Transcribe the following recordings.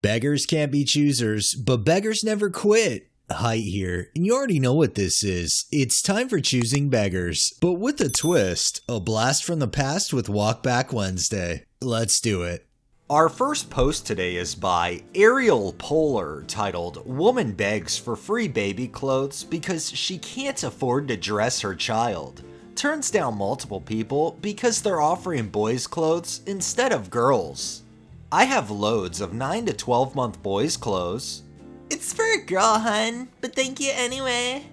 Beggars can't be choosers, but beggars never quit. Height here, and you already know what this is. It's time for Choosing Beggars, but with a twist, a blast from the past with Walkback Wednesday. Let's do it. Our first post today is by Ariel Polar, titled "Woman Begs for Free Baby Clothes Because She Can't Afford to Dress Her Child. Turns down multiple people because they're offering boys clothes instead of girls. I have loads of 9 to 12 month boys clothes. It's for a girl, hun, but thank you anyway.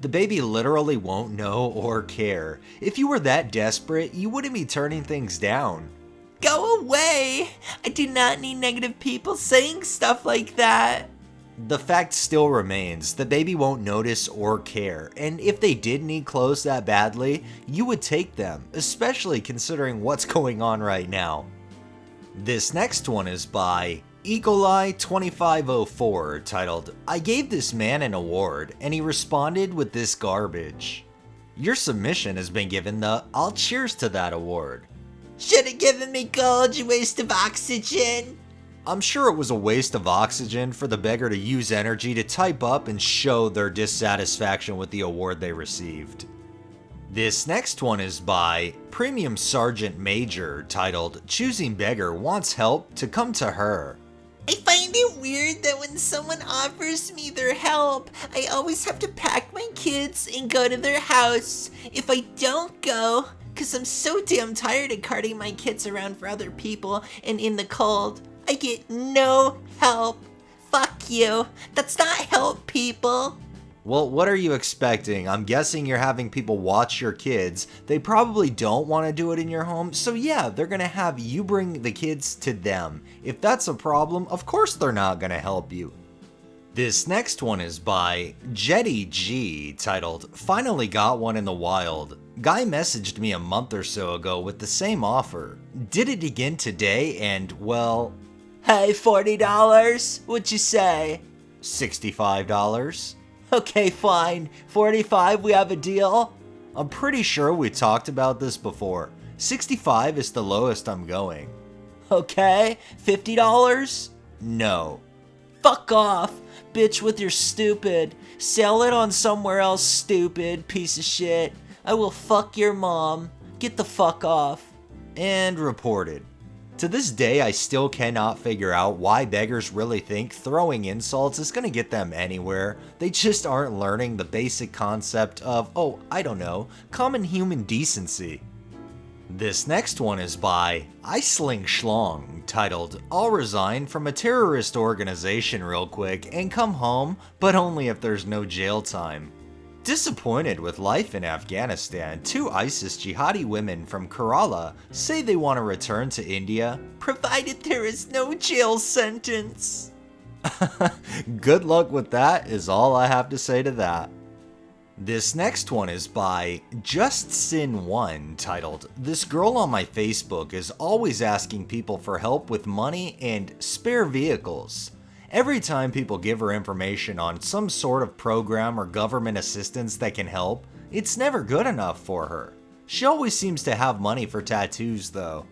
The baby literally won't know or care. If you were that desperate, you wouldn't be turning things down. Go away! I do not need negative people saying stuff like that. The fact still remains, the baby won't notice or care, and if they did need clothes that badly, you would take them, especially considering what's going on right now. This next one is by Eagle-Eye2504, titled, "I gave this man an award, and he responded with this garbage. Your submission has been given the I'll cheers to that award. Should've given me gold, you waste of oxygen. I'm sure it was a waste of oxygen for the beggar to use energy to type up and show their dissatisfaction with the award they received. This next one is by Premium Sergeant Major, titled, "Choosing Beggar Wants Help to Come to Her." I find it weird that when someone offers me their help, I always have to pack my kids and go to their house. If I don't go, cause I'm so damn tired of carting my kids around for other people and in the cold, I get no help. Fuck you. That's not help, people. Well, what are you expecting? I'm guessing you're having people watch your kids. They probably don't want to do it in your home, so yeah, they're gonna have you bring the kids to them. If that's a problem, of course they're not gonna help you. This next one is by Jetty G, titled, "Finally got one in the wild. Guy messaged me a month or so ago with the same offer. Did it again today and, well..." Hey, $40? What'd you say? $65. Okay, fine. 45, we have a deal? I'm pretty sure we talked about this before. 65 is the lowest I'm going. Okay, $50? No. Fuck off, bitch with your stupid. Sell it on somewhere else, stupid piece of shit. I will fuck your mom. Get the fuck off. And reported. To this day, I still cannot figure out why beggars really think throwing insults is gonna get them anywhere. They just aren't learning the basic concept of, oh, I don't know, common human decency. This next one is by I Sling Schlong, titled, "I'll resign from a terrorist organization real quick and come home, but only if there's no jail time. Disappointed with life in Afghanistan, 2 ISIS jihadi women from Kerala say they want to return to India, provided there is no jail sentence." Good luck with that is all I have to say to that. This next one is by Just Sin 1, titled, "This girl on my Facebook is always asking people for help with money and spare vehicles. Every time people give her information on some sort of program or government assistance that can help, it's never good enough for her. She always seems to have money for tattoos though.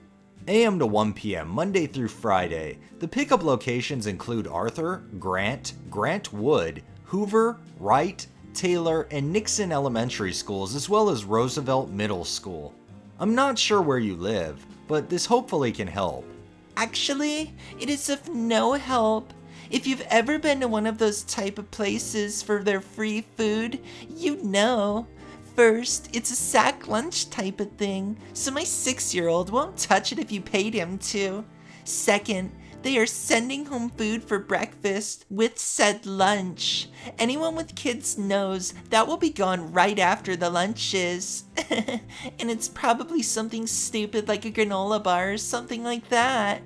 AM to 1 PM, Monday through Friday. The pickup locations include Arthur, Grant, Grant Wood, Hoover, Wright, Taylor, and Nixon elementary schools, as well as Roosevelt Middle School. I'm not sure where you live, but this hopefully can help." Actually, it is of no help. If you've ever been to one of those type of places for their free food, you know. First, it's a sack lunch type of thing, so my 6-year-old won't touch it if you paid him to. Second, they are sending home food for breakfast with said lunch. Anyone with kids knows that will be gone right after the lunch is. And it's probably something stupid like a granola bar or something like that.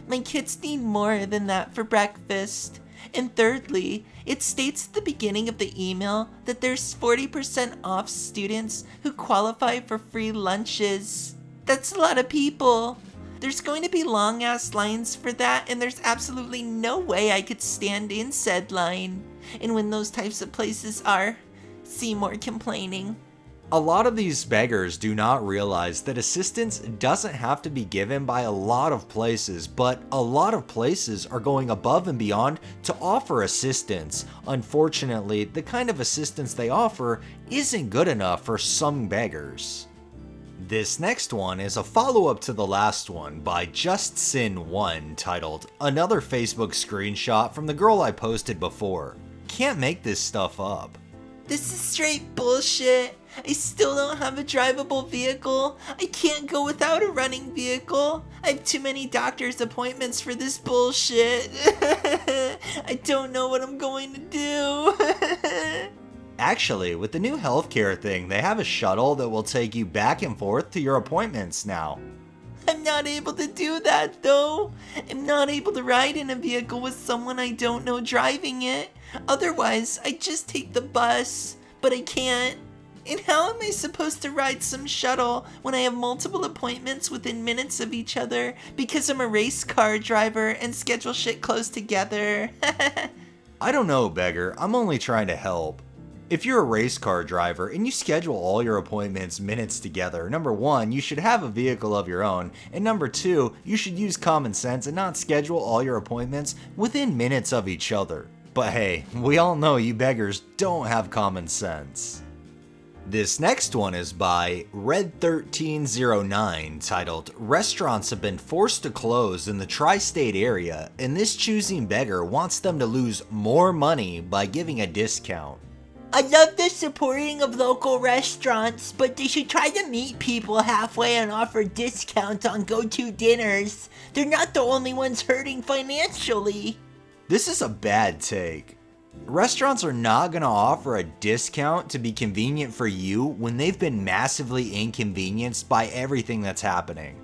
My kids need more than that for breakfast. And thirdly, it states at the beginning of the email that there's 40% off students who qualify for free lunches. That's a lot of people. There's going to be long ass lines for that, and there's absolutely no way I could stand in said line. And when those types of places are, see more complaining. A lot of these beggars do not realize that assistance doesn't have to be given by a lot of places, but a lot of places are going above and beyond to offer assistance. Unfortunately, the kind of assistance they offer isn't good enough for some beggars. This next one is a follow-up to the last one by JustSin1 titled "Another Facebook Screenshot from the girl I posted before. Can't make this stuff up." This is straight bullshit. I still don't have a drivable vehicle. I can't go without a running vehicle. I have too many doctor's appointments for this bullshit. I don't know what I'm going to do. Actually, with the new healthcare thing, they have a shuttle that will take you back and forth to your appointments now. I'm not able to do that though. I'm not able to ride in a vehicle with someone I don't know driving it. Otherwise, I just take the bus, but I can't. And how am I supposed to ride some shuttle when I have multiple appointments within minutes of each other because I'm a race car driver and schedule shit close together? I don't know, beggar. I'm only trying to help. If you're a race car driver and you schedule all your appointments minutes together, number one, you should have a vehicle of your own, and number two, you should use common sense and not schedule all your appointments within minutes of each other. But hey, we all know you beggars don't have common sense. This next one is by Red1309 titled "Restaurants have been forced to close in the tri-state area and this choosing beggar wants them to lose more money by giving a discount." I love the supporting of local restaurants, but they should try to meet people halfway and offer discounts on go-to dinners. They're not the only ones hurting financially. This is a bad take. Restaurants are not going to offer a discount to be convenient for you when they've been massively inconvenienced by everything that's happening.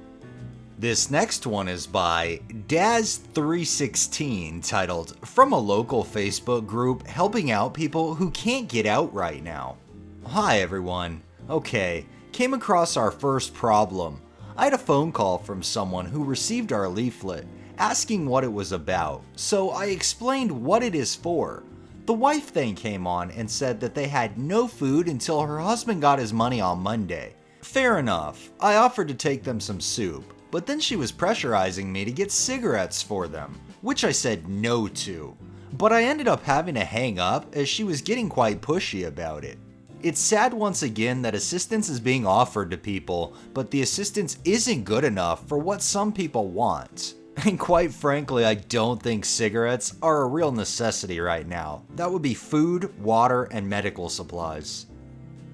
This next one is by Daz316 titled "From a local Facebook group helping out people who can't get out right now." Hi everyone. Okay, came across our first problem. I had a phone call from someone who received our leaflet asking what it was about, so I explained what it is for. The wife then came on and said that they had no food until her husband got his money on Monday. Fair enough, I offered to take them some soup, but then she was pressurizing me to get cigarettes for them, which I said no to. But I ended up having to hang up as she was getting quite pushy about it. It's sad once again that assistance is being offered to people, but the assistance isn't good enough for what some people want. And quite frankly, I don't think cigarettes are a real necessity right now. That would be food, water, and medical supplies.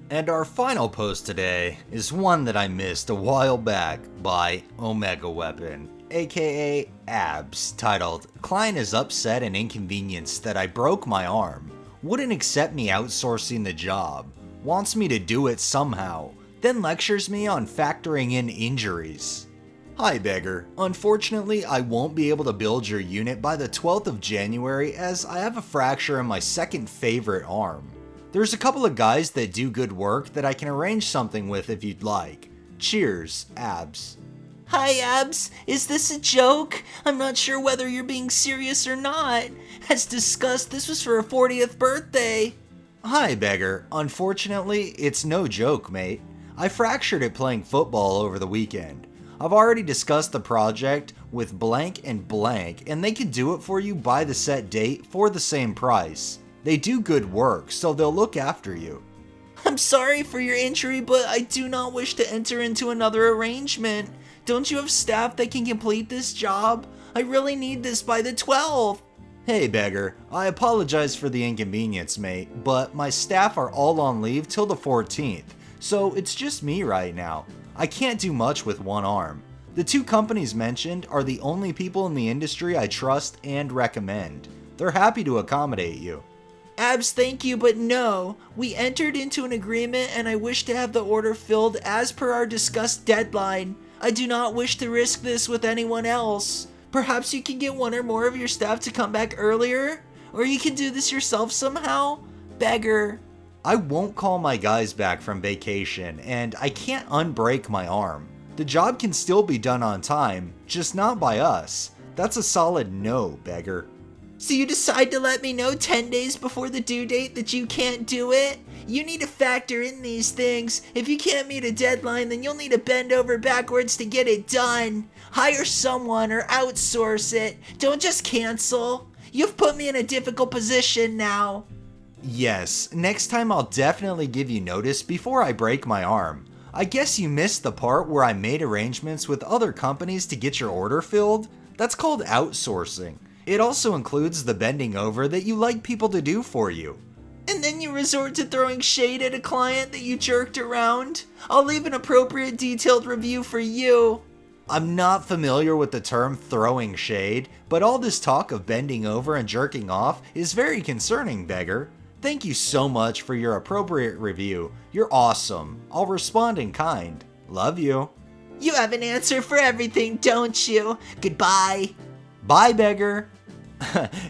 And our final post today is one that I missed a while back by Omega Weapon, aka Abs, titled "Client is upset and inconvenienced that I broke my arm. Wouldn't accept me outsourcing the job. Wants me to do it somehow. Then lectures me on factoring in injuries. Hi beggar, unfortunately I won't be able to build your unit by the 12th of January as I have a fracture in my second favorite arm. There's a couple of guys that do good work that I can arrange something with if you'd like. Cheers, Abs." Hi Abs, is this a joke? I'm not sure whether you're being serious or not. As discussed, this was for a 40th birthday. Hi beggar, unfortunately it's no joke mate. I fractured it playing football over the weekend. I've already discussed the project with blank and blank and they can do it for you by the set date for the same price. They do good work, so they'll look after you. I'm sorry for your injury, but I do not wish to enter into another arrangement. Don't you have staff that can complete this job? I really need this by the 12th. Hey beggar, I apologize for the inconvenience mate, but my staff are all on leave till the 14th, so it's just me right now. I can't do much with one arm. The two companies mentioned are the only people in the industry I trust and recommend. They're happy to accommodate you. Abs, thank you, but no. We entered into an agreement and I wish to have the order filled as per our discussed deadline. I do not wish to risk this with anyone else. Perhaps you can get one or more of your staff to come back earlier? Or you can do this yourself somehow? Beggar. I won't call my guys back from vacation, and I can't unbreak my arm. The job can still be done on time, just not by us. That's a solid no, beggar. So you decide to let me know 10 days before the due date that you can't do it? You need to factor in these things. If you can't meet a deadline, then you'll need to bend over backwards to get it done. Hire someone or outsource it. Don't just cancel. You've put me in a difficult position now. Yes, next time I'll definitely give you notice before I break my arm. I guess you missed the part where I made arrangements with other companies to get your order filled. That's called outsourcing. It also includes the bending over that you like people to do for you. And then you resort to throwing shade at a client that you jerked around? I'll leave an appropriate detailed review for you. I'm not familiar with the term throwing shade, but all this talk of bending over and jerking off is very concerning, beggar. Thank you so much for your appropriate review. You're awesome. I'll respond in kind. Love you. You have an answer for everything, don't you? Goodbye. Bye, beggar.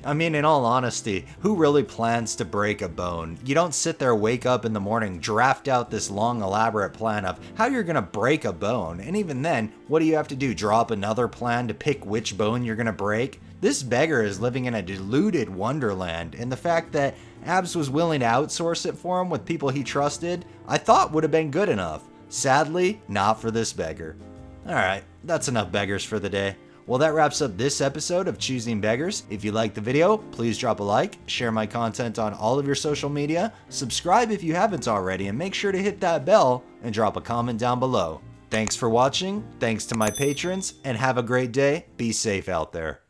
I mean, in all honesty, who really plans to break a bone? You don't sit there, wake up in the morning, draft out this long, elaborate plan of how you're gonna break a bone. And even then, what do you have to do? Draw up another plan to pick which bone you're gonna break? This beggar is living in a deluded wonderland, and the fact that Abs was willing to outsource it for him with people he trusted, I thought would have been good enough. Sadly, not for this beggar. Alright, that's enough beggars for the day. Well, that wraps up this episode of Choosing Beggars. If you liked the video, please drop a like, share my content on all of your social media, subscribe if you haven't already, and make sure to hit that bell and drop a comment down below. Thanks for watching, thanks to my patrons, and have a great day. Be safe out there.